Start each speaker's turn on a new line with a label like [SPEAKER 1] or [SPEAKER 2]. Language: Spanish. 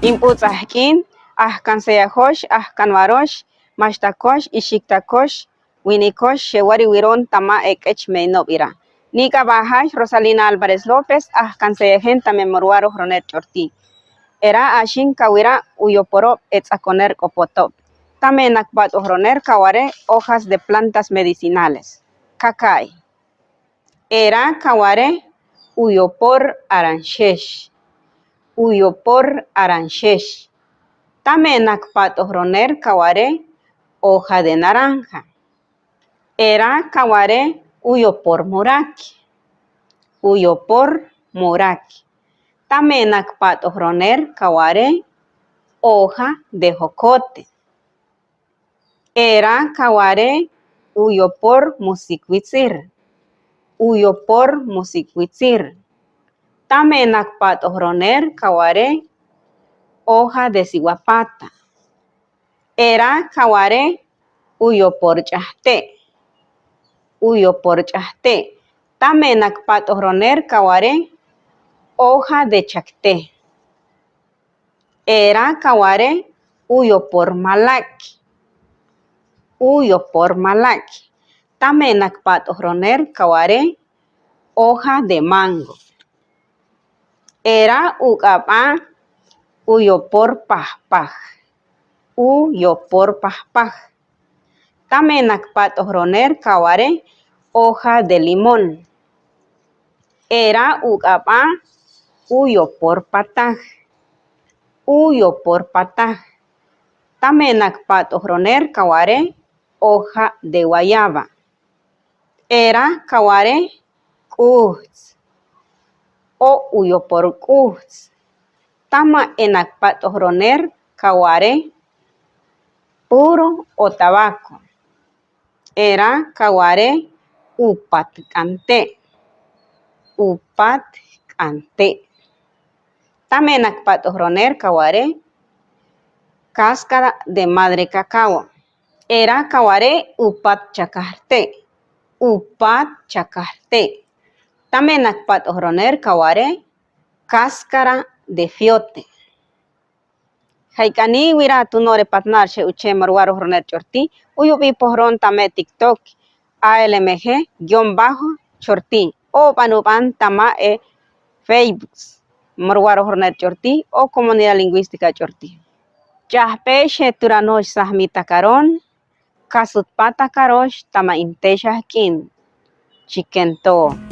[SPEAKER 1] Imputzahkin, ahkanseyahosh, ahkanwarosh, mashtakosh, ishiktakosh, winikosh, shewari wiron tama ekech meinobira. Nika Bajash, Rosalina Álvarez López, ahkanseyahen tamemorwaro hroner chorti. Era ashin kawira uyoporo etzakoner kopotop. Tame nakbat hroner kaware hojas de plantas medicinales. Kakai. Era kaware uyopor aranchesh. Uyopor aranchesh. Tame nakpat hroner kaware hoja de naranja. Era kaware uyopor moraki. Uyopor moraki. Tame nakpat hroner kaware hoja de jocote. Era kaware uyopor musikwitzir. Uyopor musikwitzir. Tame nakpat hroner kaware hoja de siguapata. Era kaware uyopor chahte. Uyopor chahte. Tame nakpat hroner kaware hoja de chacte. Era kaware uyopor malaki. Uyopor malaki. Tame nakpat hroner kaware hoja de mango. Era ukapa uyopor pahpaj. Uyopor pahpaj. Tame nakpat hroner kaware hoja de limón. Era ukapa uyopor pataj. Uyopor pataj. Tame nakpat hroner kaware hoja de guayaba. Era kaware kuhts. O uyopor kuhts. Tama enakpat hroner kaware puro o tabaco. Era kaware upat kante. Upat kante. Tame nakpat hroner kaware cáscara de madre cacao. Era kaware upat chakarte. Upat chakarte. Tame nakpat hroner kaware cáscara de fiote. Haikani wira tunore patnar she uche marwaro hroner chorti. Uyubi pohron tame TikTok ALMG-chorti. O panupan tama Facebook marwaro hroner chorti o comunidad lingüística chorti. Chahpe she turanosh sahmita karon. Kasut pata karosh tama inteshah kin. Chikento.